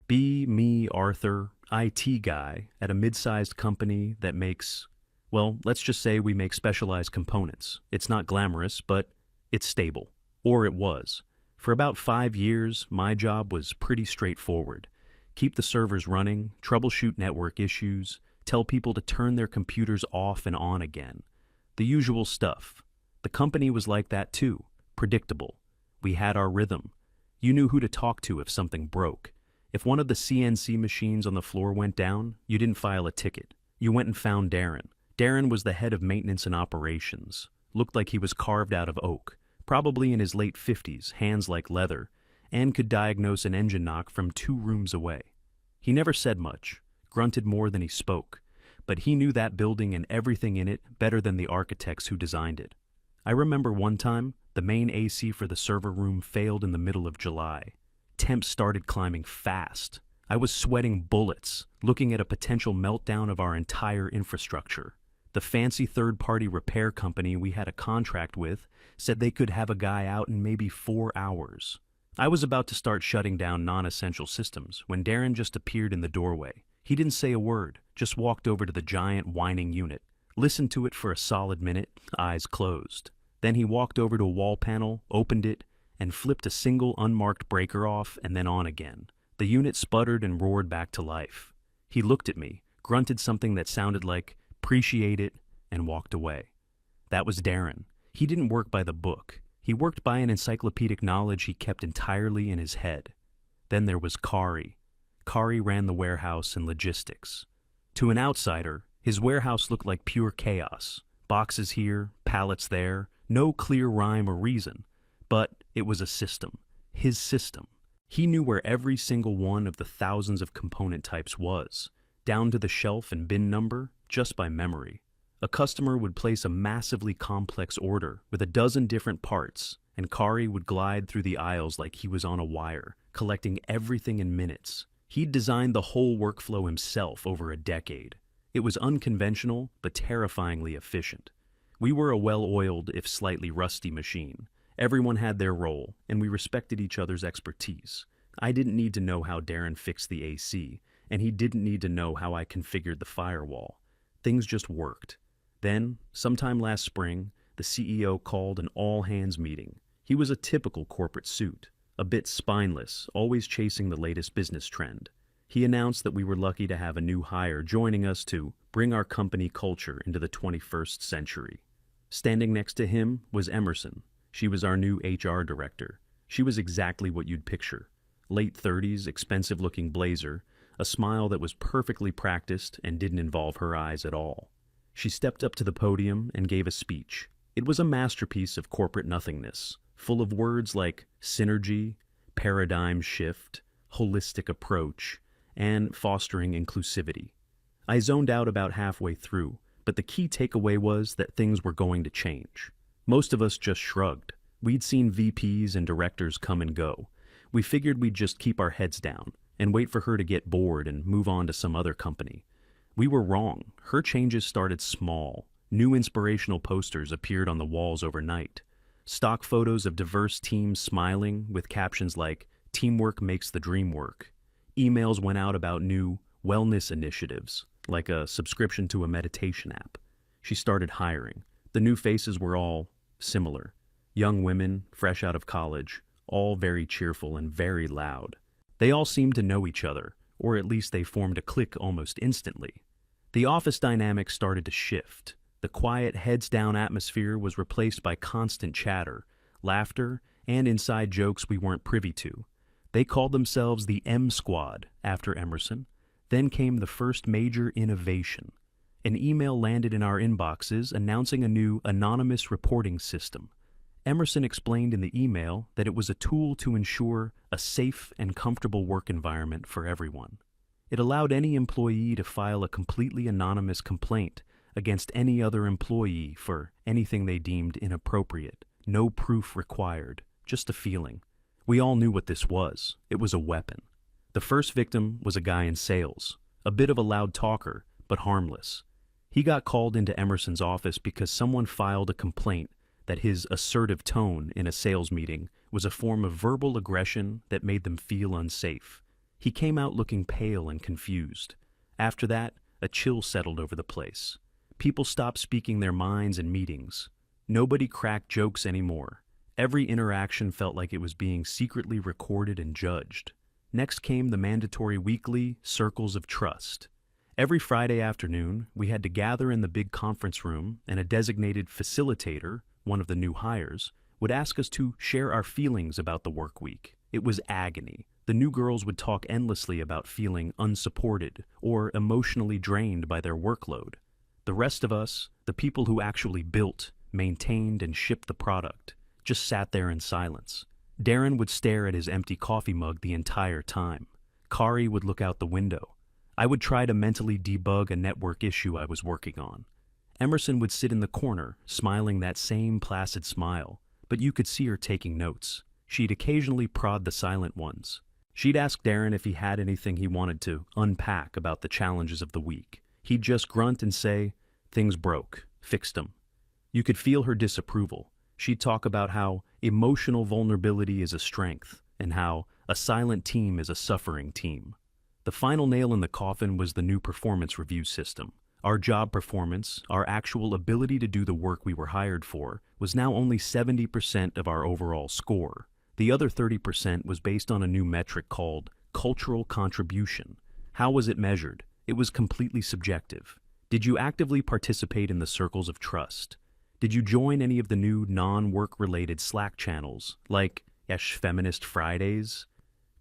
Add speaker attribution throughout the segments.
Speaker 1: Be me, Arthur, IT guy at a mid-sized company that makes, well, let's just say we make specialized components. It's not glamorous, but it's stable. Or it was. For about 5 years, my job was pretty straightforward. Keep the servers running, troubleshoot network issues, tell people to turn their computers off and on again. The usual stuff. The company was like that too, predictable. We had our rhythm. You knew who to talk to if something broke. If one of the CNC machines on the floor went down, you didn't file a ticket. You went and found Darren. Darren was the head of maintenance and operations. Looked like he was carved out of oak, probably in his late 50s, hands like leather, and could diagnose an engine knock from 2 rooms away. He never said much, grunted more than he spoke, but he knew that building and everything in it better than the architects who designed it. I remember one time, the main AC for the server room failed in the middle of July. Temps started climbing fast. I was sweating bullets, looking at a potential meltdown of our entire infrastructure. The fancy third-party repair company we had a contract with said they could have a guy out in maybe 4 hours. I was about to start shutting down non-essential systems when Darren just appeared in the doorway. He didn't say a word, just walked over to the giant whining unit, listened to it for a solid minute, eyes closed. Then he walked over to a wall panel, opened it, and flipped a single unmarked breaker off and then on again. The unit sputtered and roared back to life. He looked at me, grunted something that sounded like, "Appreciate it," and walked away. That was Darren. He didn't work by the book. He worked by an encyclopedic knowledge he kept entirely in his head. Then there was Kari. Kari ran the warehouse and logistics. To an outsider, his warehouse looked like pure chaos. Boxes here, pallets there, no clear rhyme or reason. But it was a system. His system. He knew where every single one of the thousands of component types was, down to the shelf and bin number, just by memory. A customer would place a massively complex order with a dozen different parts, and Kari would glide through the aisles like he was on a wire, collecting everything in minutes. He'd designed the whole workflow himself over a decade. It was unconventional, but terrifyingly efficient. We were a well-oiled, if slightly rusty machine. Everyone had their role, and we respected each other's expertise. I didn't need to know how Darren fixed the AC, and he didn't need to know how I configured the firewall. Things just worked. Then, sometime last spring, the CEO called an all-hands meeting. He was a typical corporate suit, a bit spineless, always chasing the latest business trend. He announced that we were lucky to have a new hire joining us to bring our company culture into the 21st century. Standing next to him was Emerson. She was our new HR director. She was exactly what you'd picture. Late 30s, expensive-looking blazer, a smile that was perfectly practiced and didn't involve her eyes at all. She stepped up to the podium and gave a speech. It was a masterpiece of corporate nothingness, full of words like synergy, paradigm shift, holistic approach, and fostering inclusivity. I zoned out about halfway through, but the key takeaway was that things were going to change. Most of us just shrugged. We'd seen VPs and directors come and go. We figured we'd just keep our heads down and wait for her to get bored and move on to some other company. We were wrong. Her changes started small. New inspirational posters appeared on the walls overnight. Stock photos of diverse teams smiling with captions like, "Teamwork makes the dream work." Emails went out about new wellness initiatives, like a subscription to a meditation app. She started hiring. The new faces were all similar. Young women, fresh out of college, all very cheerful and very loud. They all seemed to know each other, or at least they formed a clique almost instantly. The office dynamic started to shift. The quiet, heads-down atmosphere was replaced by constant chatter, laughter, and inside jokes we weren't privy to. They called themselves the M Squad after Emerson. Then came the first major innovation. An email landed in our inboxes announcing a new anonymous reporting system. Emerson explained in the email that it was a tool to ensure a safe and comfortable work environment for everyone. It allowed any employee to file a completely anonymous complaint against any other employee for anything they deemed inappropriate. No proof required, just a feeling. We all knew what this was. It was a weapon. The first victim was a guy in sales, a bit of a loud talker, but harmless. He got called into Emerson's office because someone filed a complaint that his assertive tone in a sales meeting was a form of verbal aggression that made them feel unsafe. He came out looking pale and confused. After that, a chill settled over the place. People stopped speaking their minds in meetings. Nobody cracked jokes anymore. Every interaction felt like it was being secretly recorded and judged. Next came the mandatory weekly circles of trust. Every Friday afternoon, we had to gather in the big conference room, and a designated facilitator, one of the new hires, would ask us to share our feelings about the work week. It was agony. The new girls would talk endlessly about feeling unsupported or emotionally drained by their workload. The rest of us, the people who actually built, maintained, and shipped the product, just sat there in silence. Darren would stare at his empty coffee mug the entire time. Kari would look out the window. I would try to mentally debug a network issue I was working on. Emerson would sit in the corner, smiling that same placid smile, but you could see her taking notes. She'd occasionally prod the silent ones. She'd ask Darren if he had anything he wanted to unpack about the challenges of the week. He'd just grunt and say, "Things broke, fixed them." You could feel her disapproval. She'd talk about how emotional vulnerability is a strength and how a silent team is a suffering team. The final nail in the coffin was the new performance review system. Our job performance, our actual ability to do the work we were hired for, was now only 70% of our overall score. The other 30% was based on a new metric called cultural contribution. How was it measured? It was completely subjective. Did you actively participate in the circles of trust? Did you join any of the new non-work-related Slack channels, like Feminist Fridays?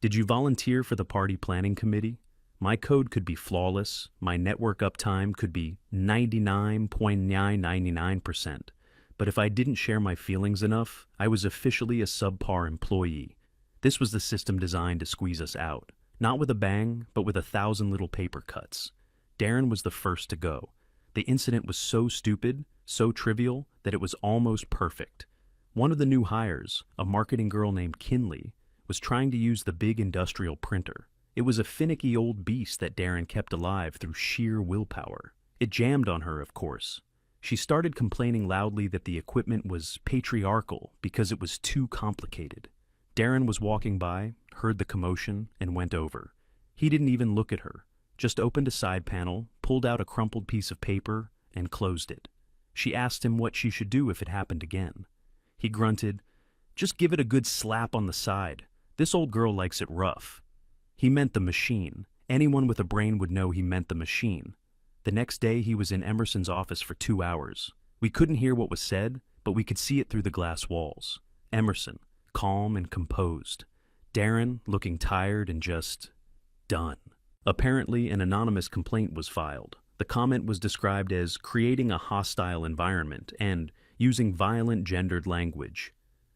Speaker 1: Did you volunteer for the party planning committee? My code could be flawless, my network uptime could be 99.999%, but if I didn't share my feelings enough, I was officially a subpar employee. This was the system designed to squeeze us out, not with a bang, but with 1,000 little paper cuts. Darren was the first to go. The incident was so stupid, so trivial, that it was almost perfect. One of the new hires, a marketing girl named Kinley, was trying to use the big industrial printer. It was a finicky old beast that Darren kept alive through sheer willpower. It jammed on her, of course. She started complaining loudly that the equipment was patriarchal because it was too complicated. Darren was walking by, heard the commotion, and went over. He didn't even look at her, just opened a side panel, pulled out a crumpled piece of paper, and closed it. She asked him what she should do if it happened again. He grunted, "Just give it a good slap on the side. This old girl likes it rough." He meant the machine. Anyone with a brain would know he meant the machine. The next day, he was in Emerson's office for 2 hours. We couldn't hear what was said, but we could see it through the glass walls. Emerson, calm and composed. Darren, looking tired and just done. Apparently, an anonymous complaint was filed. The comment was described as creating a hostile environment and using violent gendered language.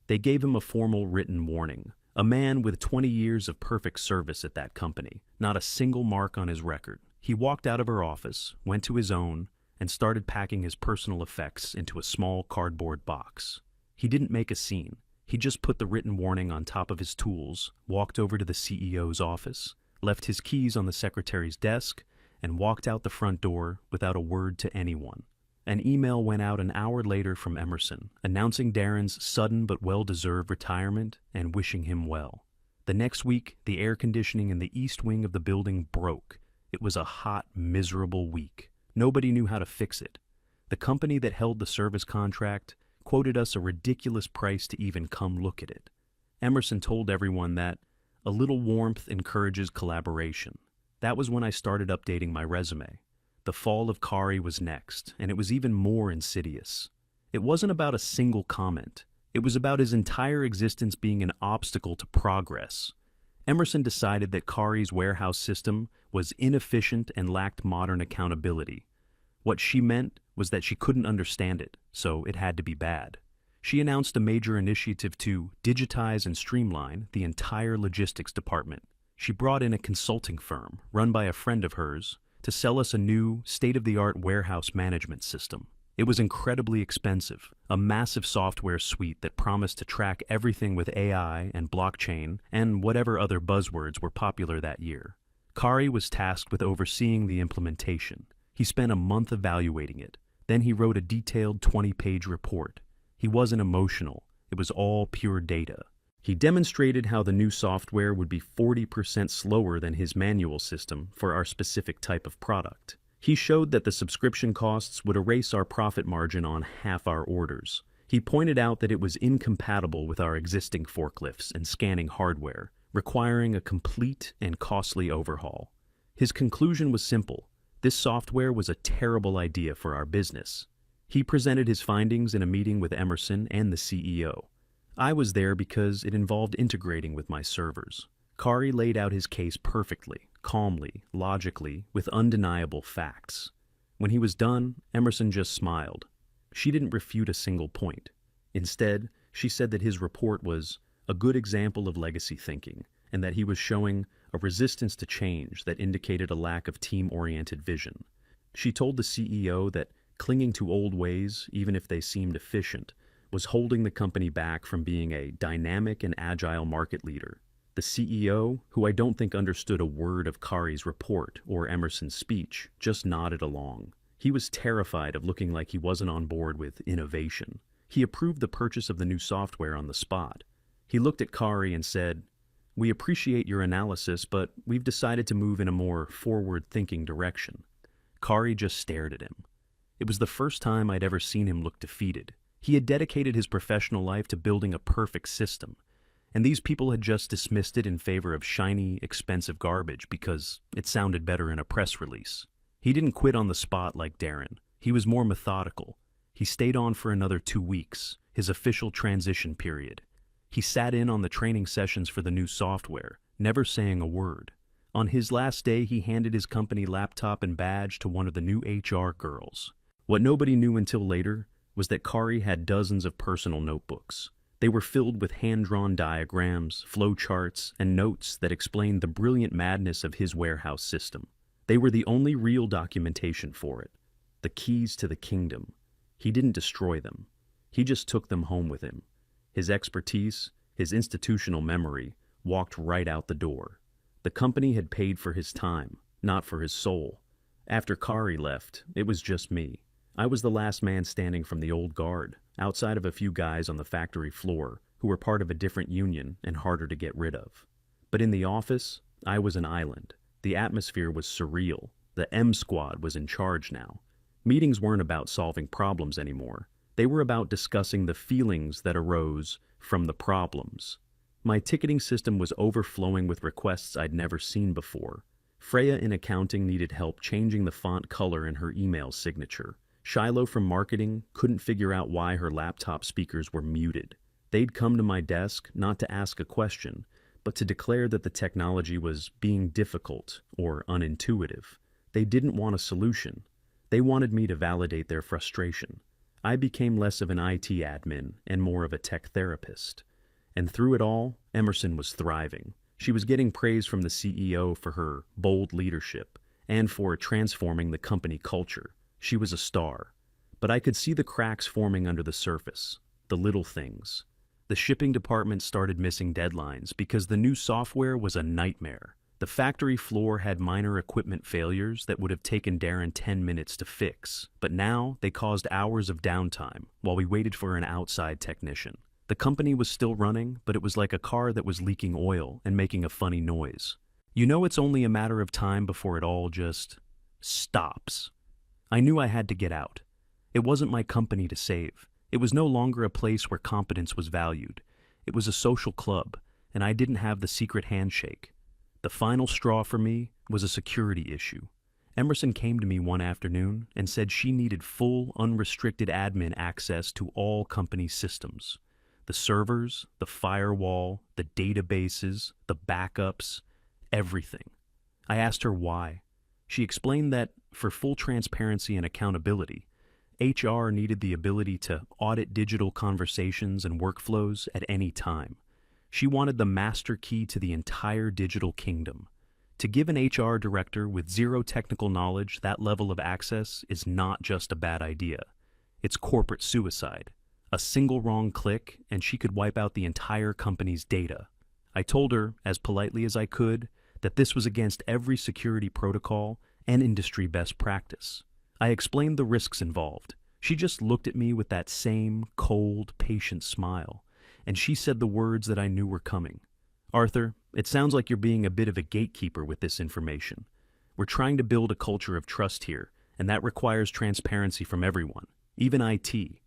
Speaker 1: They gave him a formal written warning. A man with 20 years of perfect service at that company, not a single mark on his record. He walked out of her office, went to his own, and started packing his personal effects into a small cardboard box. He didn't make a scene. He just put the written warning on top of his tools, walked over to the CEO's office, left his keys on the secretary's desk, and walked out the front door without a word to anyone. An email went out an hour later from Emerson, announcing Darren's sudden but well-deserved retirement and wishing him well. The next week, the air conditioning in the east wing of the building broke. It was a hot, miserable week. Nobody knew how to fix it. The company that held the service contract quoted us a ridiculous price to even come look at it. Emerson told everyone that a little warmth encourages collaboration. That was when I started updating my resume. The fall of Kari was next, and it was even more insidious. It wasn't about a single comment. It was about his entire existence being an obstacle to progress. Emerson decided that Kari's warehouse system was inefficient and lacked modern accountability. What she meant was that she couldn't understand it, so it had to be bad. She announced a major initiative to digitize and streamline the entire logistics department. She brought in a consulting firm, run by a friend of hers, to sell us a new, state-of-the-art warehouse management system. It was incredibly expensive, a massive software suite that promised to track everything with AI and blockchain and whatever other buzzwords were popular that year. Kari was tasked with overseeing the implementation. He spent a month evaluating it. Then he wrote a detailed 20-page report. He wasn't emotional. It was all pure data. He demonstrated how the new software would be 40% slower than his manual system for our specific type of product. He showed that the subscription costs would erase our profit margin on half our orders. He pointed out that it was incompatible with our existing forklifts and scanning hardware, requiring a complete and costly overhaul. His conclusion was simple: this software was a terrible idea for our business. He presented his findings in a meeting with Emerson and the CEO. I was there because it involved integrating with my servers. Kari laid out his case perfectly, calmly, logically, with undeniable facts. When he was done, Emerson just smiled. She didn't refute a single point. Instead, she said that his report was a good example of legacy thinking, and that he was showing a resistance to change that indicated a lack of team-oriented vision. She told the CEO that clinging to old ways, even if they seemed efficient, was holding the company back from being a dynamic and agile market leader. The CEO, who I don't think understood a word of Kari's report or Emerson's speech, just nodded along. He was terrified of looking like he wasn't on board with innovation. He approved the purchase of the new software on the spot. He looked at Kari and said, "We appreciate your analysis, but we've decided to move in a more forward-thinking direction." Kari just stared at him. It was the first time I'd ever seen him look defeated. He had dedicated his professional life to building a perfect system, and these people had just dismissed it in favor of shiny, expensive garbage because it sounded better in a press release. He didn't quit on the spot like Darren. He was more methodical. He stayed on for another 2 weeks, his official transition period. He sat in on the training sessions for the new software, never saying a word. On his last day, he handed his company laptop and badge to one of the new HR girls. What nobody knew until later was that Kari had dozens of personal notebooks. They were filled with hand-drawn diagrams, flowcharts, and notes that explained the brilliant madness of his warehouse system. They were the only real documentation for it, the keys to the kingdom. He didn't destroy them. He just took them home with him. His expertise, his institutional memory, walked right out the door. The company had paid for his time, not for his soul. After Kari left, it was just me. I was the last man standing from the old guard, outside of a few guys on the factory floor who were part of a different union and harder to get rid of. But in the office, I was an island. The atmosphere was surreal. The M Squad was in charge now. Meetings weren't about solving problems anymore. They were about discussing the feelings that arose from the problems. My ticketing system was overflowing with requests I'd never seen before. Freya in accounting needed help changing the font color in her email signature. Shiloh from marketing couldn't figure out why her laptop speakers were muted. They'd come to my desk not to ask a question, but to declare that the technology was being difficult or unintuitive. They didn't want a solution. They wanted me to validate their frustration. I became less of an IT admin and more of a tech therapist. And through it all, Emerson was thriving. She was getting praise from the CEO for her bold leadership and for transforming the company culture. She was a star. But I could see the cracks forming under the surface, the little things. The shipping department started missing deadlines because the new software was a nightmare. The factory floor had minor equipment failures that would have taken Darren 10 minutes to fix, but now they caused hours of downtime while we waited for an outside technician. The company was still running, but it was like a car that was leaking oil and making a funny noise. You know, it's only a matter of time before it all just stops. I knew I had to get out. It wasn't my company to save. It was no longer a place where competence was valued. It was a social club, and I didn't have the secret handshake. The final straw for me was a security issue. Emerson came to me one afternoon and said she needed full, unrestricted admin access to all company systems. The servers, the firewall, the databases, the backups, everything. I asked her why. She explained that, for full transparency and accountability, HR needed the ability to audit digital conversations and workflows at any time. She wanted the master key to the entire digital kingdom. To give an HR director with zero technical knowledge that level of access is not just a bad idea. It's corporate suicide. A single wrong click, and she could wipe out the entire company's data. I told her, as politely as I could, that this was against every security protocol and industry best practice. I explained the risks involved. She just looked at me with that same cold, patient smile. and she said the words that I knew were coming. "Arthur, it sounds like you're being a bit of a gatekeeper with this information. We're trying to build a culture of trust here, and that requires transparency from everyone, even IT."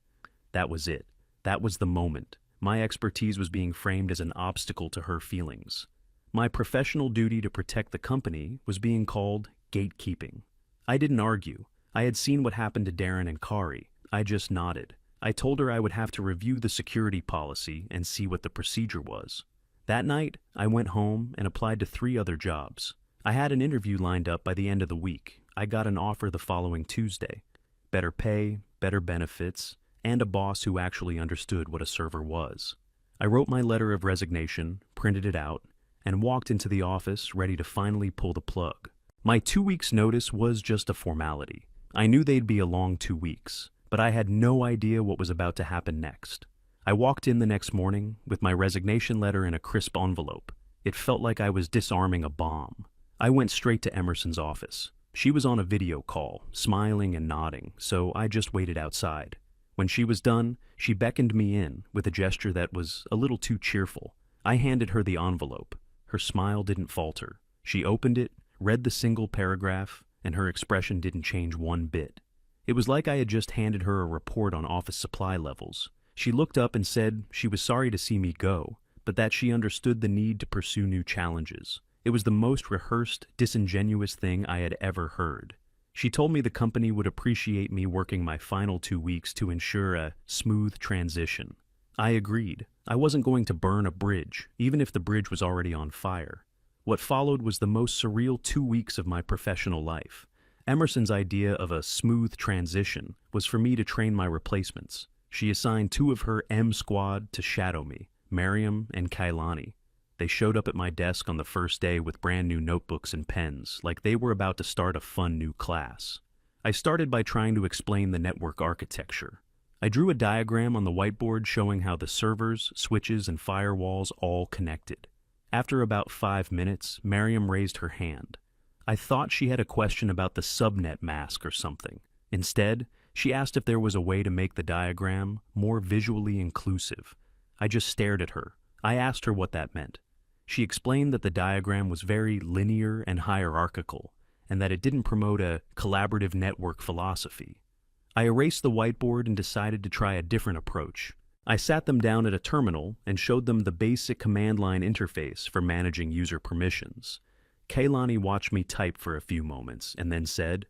Speaker 1: That was it. That was the moment. My expertise was being framed as an obstacle to her feelings. My professional duty to protect the company was being called gatekeeping. I didn't argue. I had seen what happened to Darren and Kari. I just nodded. I told her I would have to review the security policy and see what the procedure was. That night, I went home and applied to 3 other jobs. I had an interview lined up by the end of the week. I got an offer the following Tuesday. Better pay, better benefits, and a boss who actually understood what a server was. I wrote my letter of resignation, printed it out, and walked into the office ready to finally pull the plug. My 2 weeks' notice was just a formality. I knew they'd be a long 2 weeks, but I had no idea what was about to happen next. I walked in the next morning with my resignation letter in a crisp envelope. It felt like I was disarming a bomb. I went straight to Emerson's office. She was on a video call, smiling and nodding, so I just waited outside. When she was done, she beckoned me in with a gesture that was a little too cheerful. I handed her the envelope. Her smile didn't falter. She opened it, read the single paragraph, and her expression didn't change one bit. It was like I had just handed her a report on office supply levels. She looked up and said she was sorry to see me go, but that she understood the need to pursue new challenges. It was the most rehearsed, disingenuous thing I had ever heard. She told me the company would appreciate me working my final 2 weeks to ensure a smooth transition. I agreed. I wasn't going to burn a bridge, even if the bridge was already on fire. What followed was the most surreal 2 weeks of my professional life. Emerson's idea of a smooth transition was for me to train my replacements. She assigned 2 of her M squad to shadow me, Miriam and Kailani. They showed up at my desk on the first day with brand new notebooks and pens, like they were about to start a fun new class. I started by trying to explain the network architecture. I drew a diagram on the whiteboard showing how the servers, switches, and firewalls all connected. After about 5 minutes, Miriam raised her hand. I thought she had a question about the subnet mask or something. Instead, she asked if there was a way to make the diagram more visually inclusive. I just stared at her. I asked her what that meant. She explained that the diagram was very linear and hierarchical, and that it didn't promote a collaborative network philosophy. I erased the whiteboard and decided to try a different approach. I sat them down at a terminal and showed them the basic command line interface for managing user permissions. Kailani watched me type for a few moments and then said,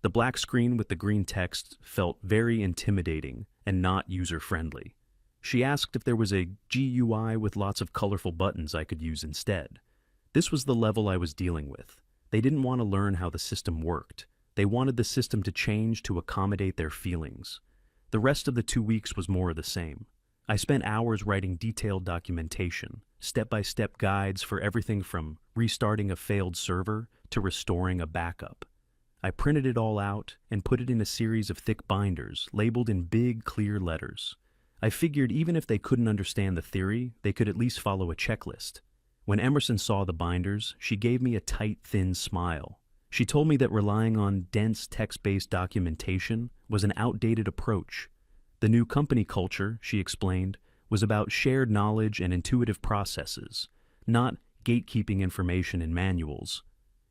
Speaker 1: "The black screen with the green text felt very intimidating and not user-friendly." She asked if there was a GUI with lots of colorful buttons I could use instead. This was the level I was dealing with. They didn't want to learn how the system worked. They wanted the system to change to accommodate their feelings. The rest of the 2 weeks was more of the same. I spent hours writing detailed documentation, step-by-step guides for everything from restarting a failed server to restoring a backup. I printed it all out and put it in a series of thick binders labeled in big, clear letters. I figured even if they couldn't understand the theory, they could at least follow a checklist. When Emerson saw the binders, she gave me a tight, thin smile. She told me that relying on dense text-based documentation was an outdated approach. The new company culture, she explained, was about shared knowledge and intuitive processes, not gatekeeping information in manuals.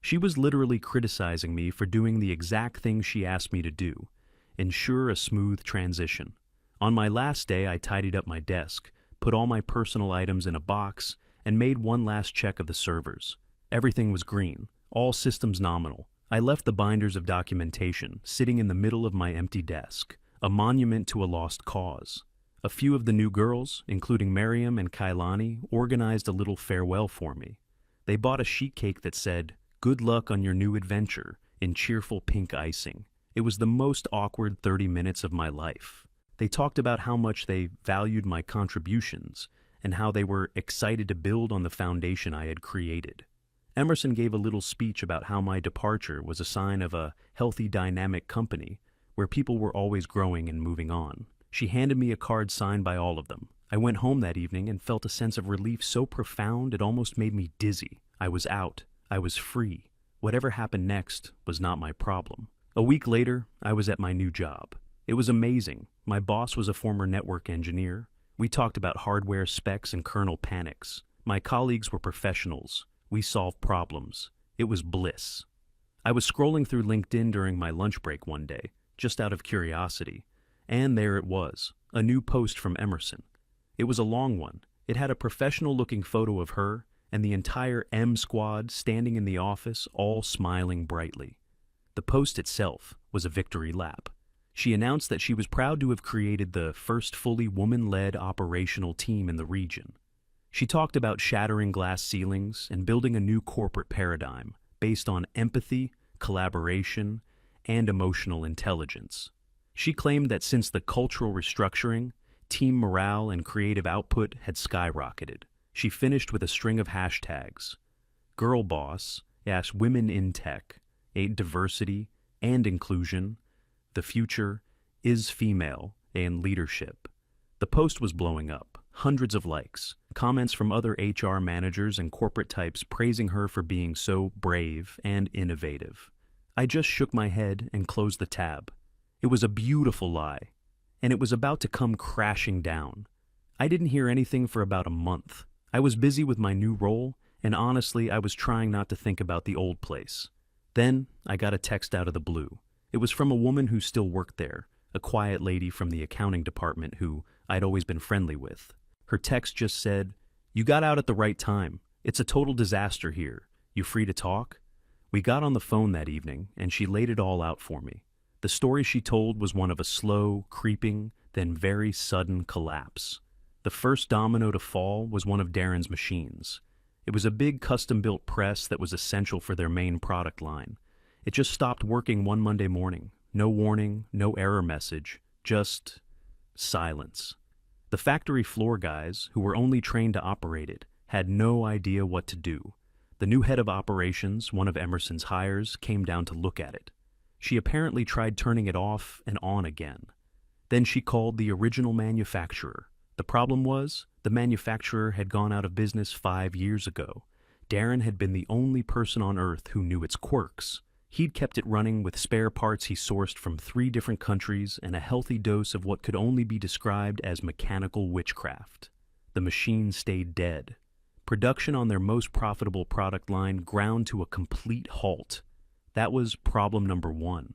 Speaker 1: She was literally criticizing me for doing the exact thing she asked me to do, ensure a smooth transition. On my last day, I tidied up my desk, put all my personal items in a box, and made one last check of the servers. Everything was green, all systems nominal. I left the binders of documentation sitting in the middle of my empty desk, a monument to a lost cause. A few of the new girls, including Miriam and Kailani, organized a little farewell for me. They bought a sheet cake that said, "Good luck on your new adventure," in cheerful pink icing. It was the most awkward 30 minutes of my life. They talked about how much they valued my contributions and how they were excited to build on the foundation I had created. Emerson gave a little speech about how my departure was a sign of a healthy, dynamic company where people were always growing and moving on. She handed me a card signed by all of them. I went home that evening and felt a sense of relief so profound it almost made me dizzy. I was out. I was free. Whatever happened next was not my problem. A week later, I was at my new job. It was amazing. My boss was a former network engineer. We talked about hardware specs and kernel panics. My colleagues were professionals. We solved problems. It was bliss. I was scrolling through LinkedIn during my lunch break one day, just out of curiosity, and there it was, a new post from Emerson. It was a long one. It had a professional-looking photo of her and the entire M squad standing in the office, all smiling brightly. The post itself was a victory lap. She announced that she was proud to have created the first fully woman-led operational team in the region. She talked about shattering glass ceilings and building a new corporate paradigm based on empathy, collaboration, and emotional intelligence. She claimed that since the cultural restructuring, team morale and creative output had skyrocketed. She finished with a string of hashtags. Girl Boss, Women in Tech, Diversity and Inclusion, The Future is Female, and Leadership. The post was blowing up. Hundreds of likes, comments from other HR managers and corporate types praising her for being so brave and innovative. I just shook my head and closed the tab. It was a beautiful lie, and it was about to come crashing down. I didn't hear anything for about a month. I was busy with my new role, and honestly, I was trying not to think about the old place. Then, I got a text out of the blue. It was from a woman who still worked there, a quiet lady from the accounting department who I'd always been friendly with. Her text just said, "You got out at the right time. It's a total disaster here. You free to talk?" We got on the phone that evening, and she laid it all out for me. The story she told was one of a slow, creeping, then very sudden collapse. The first domino to fall was one of Darren's machines. It was a big custom-built press that was essential for their main product line. It just stopped working one Monday morning. No warning, no error message, just silence. The factory floor guys, who were only trained to operate it, had no idea what to do. The new head of operations, one of Emerson's hires, came down to look at it. She apparently tried turning it off and on again. Then she called the original manufacturer. The problem was, the manufacturer had gone out of business 5 years ago. Darren had been the only person on Earth who knew its quirks. He'd kept it running with spare parts he sourced from 3 different countries and a healthy dose of what could only be described as mechanical witchcraft. The machine stayed dead. Production on their most profitable product line ground to a complete halt. That was problem number 1.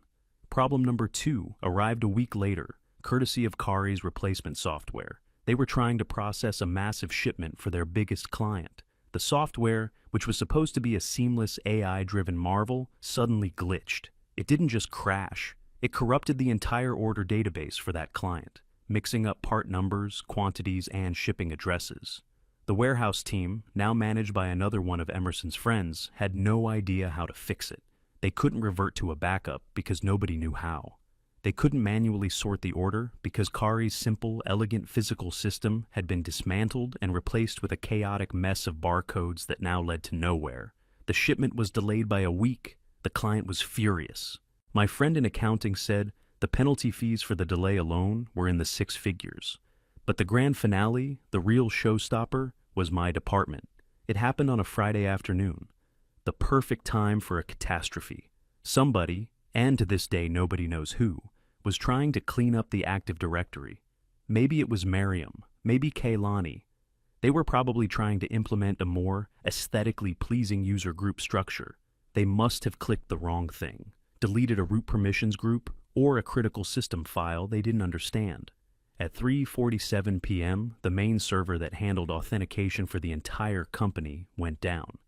Speaker 1: Problem number 2 arrived a week later, courtesy of Kari's replacement software. They were trying to process a massive shipment for their biggest client. The software, which was supposed to be a seamless AI-driven marvel, suddenly glitched. It didn't just crash. It corrupted the entire order database for that client, mixing up part numbers, quantities, and shipping addresses. The warehouse team, now managed by another one of Emerson's friends, had no idea how to fix it. They couldn't revert to a backup because nobody knew how. They couldn't manually sort the order because Kari's simple, elegant physical system had been dismantled and replaced with a chaotic mess of barcodes that now led to nowhere. The shipment was delayed by a week. The client was furious. My friend in accounting said the penalty fees for the delay alone were in the 6 figures. But the grand finale, the real showstopper, was my department. It happened on a Friday afternoon. The perfect time for a catastrophe. Somebody, and to this day nobody knows who, was trying to clean up the Active Directory. Maybe it was Miriam, maybe Kaylani. They were probably trying to implement a more aesthetically pleasing user group structure. They must have clicked the wrong thing, deleted a root permissions group, or a critical system file they didn't understand. At 3:47 p.m., the main server that handled authentication for the entire company went down.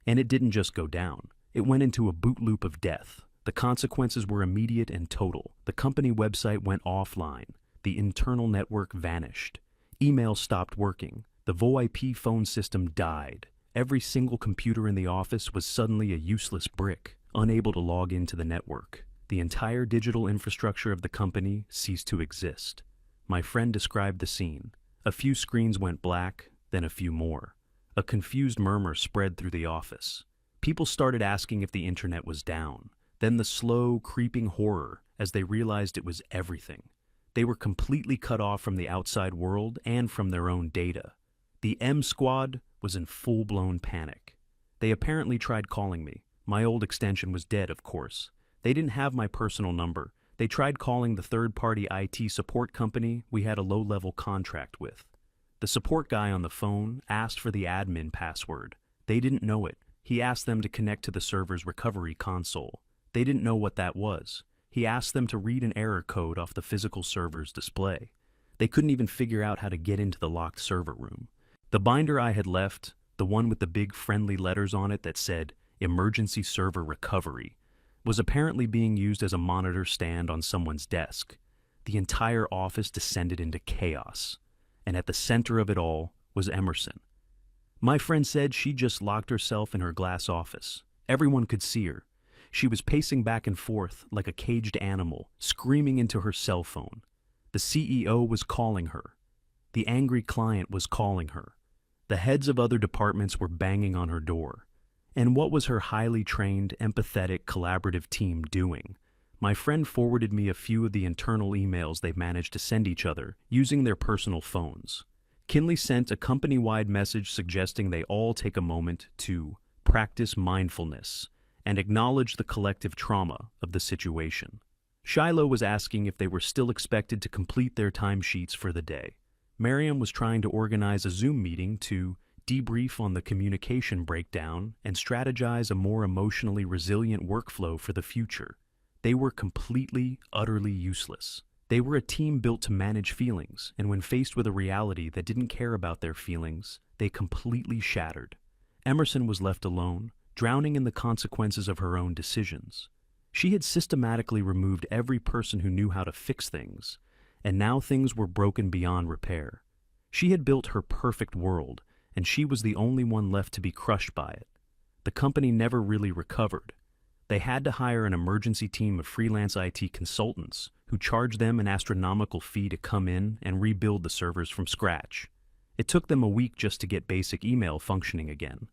Speaker 1: And it didn't just go down. It went into a boot loop of death. The consequences were immediate and total. The company website went offline. The internal network vanished. Email stopped working. The VoIP phone system died. Every single computer in the office was suddenly a useless brick, unable to log into the network. The entire digital infrastructure of the company ceased to exist. My friend described the scene. A few screens went black, then a few more. A confused murmur spread through the office. People started asking if the internet was down. Then the slow, creeping horror as they realized it was everything. They were completely cut off from the outside world and from their own data. The M Squad was in full-blown panic. They apparently tried calling me. My old extension was dead, of course. They didn't have my personal number. They tried calling the third-party IT support company we had a low-level contract with. The support guy on the phone asked for the admin password. They didn't know it. He asked them to connect to the server's recovery console. They didn't know what that was. He asked them to read an error code off the physical server's display. They couldn't even figure out how to get into the locked server room. The binder I had left, the one with the big friendly letters on it that said, "Emergency Server Recovery," was apparently being used as a monitor stand on someone's desk. The entire office descended into chaos, and at the center of it all was Emerson. My friend said she just locked herself in her glass office. Everyone could see her. She was pacing back and forth like a caged animal, screaming into her cell phone. The CEO was calling her. The angry client was calling her. The heads of other departments were banging on her door. And what was her highly trained, empathetic, collaborative team doing? My friend forwarded me a few of the internal emails they managed to send each other using their personal phones. Kinley sent a company-wide message suggesting they all take a moment to practice mindfulness and acknowledge the collective trauma of the situation. Shiloh was asking if they were still expected to complete their timesheets for the day. Miriam was trying to organize a Zoom meeting to debrief on the communication breakdown and strategize a more emotionally resilient workflow for the future. They were completely, utterly useless. They were a team built to manage feelings, and when faced with a reality that didn't care about their feelings, they completely shattered. Emerson was left alone, drowning in the consequences of her own decisions. She had systematically removed every person who knew how to fix things, and now things were broken beyond repair. She had built her perfect world, and she was the only one left to be crushed by it. The company never really recovered. They had to hire an emergency team of freelance IT consultants who charged them an astronomical fee to come in and rebuild the servers from scratch. It took them a week just to get basic email functioning again.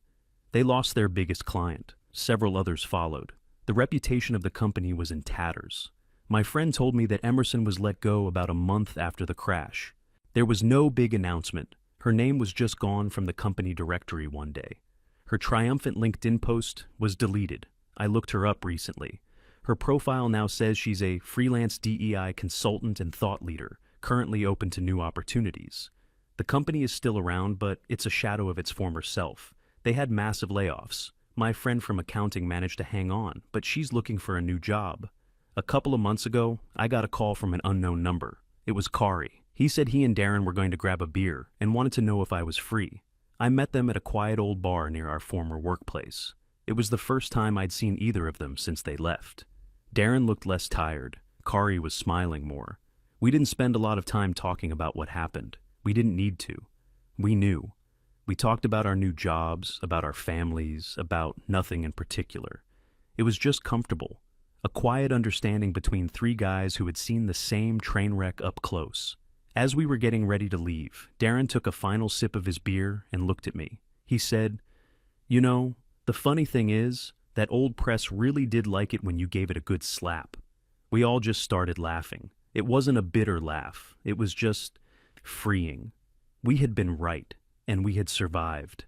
Speaker 1: They lost their biggest client. Several others followed. The reputation of the company was in tatters. My friend told me that Emerson was let go about a month after the crash. There was no big announcement. Her name was just gone from the company directory one day. Her triumphant LinkedIn post was deleted. I looked her up recently. Her profile now says she's a freelance DEI consultant and thought leader, currently open to new opportunities. The company is still around, but it's a shadow of its former self. They had massive layoffs. My friend from accounting managed to hang on, but she's looking for a new job. A couple of months ago, I got a call from an unknown number. It was Kari. He said he and Darren were going to grab a beer and wanted to know if I was free. I met them at a quiet old bar near our former workplace. It was the first time I'd seen either of them since they left. Darren looked less tired. Kari was smiling more. We didn't spend a lot of time talking about what happened. We didn't need to. We knew. We talked about our new jobs, about our families, about nothing in particular. It was just comfortable. A quiet understanding between three guys who had seen the same train wreck up close. As we were getting ready to leave, Darren took a final sip of his beer and looked at me. He said, "You know, the funny thing is, that old press really did like it when you gave it a good slap." We all just started laughing. It wasn't a bitter laugh. It was just freeing. We had been right, and we had survived.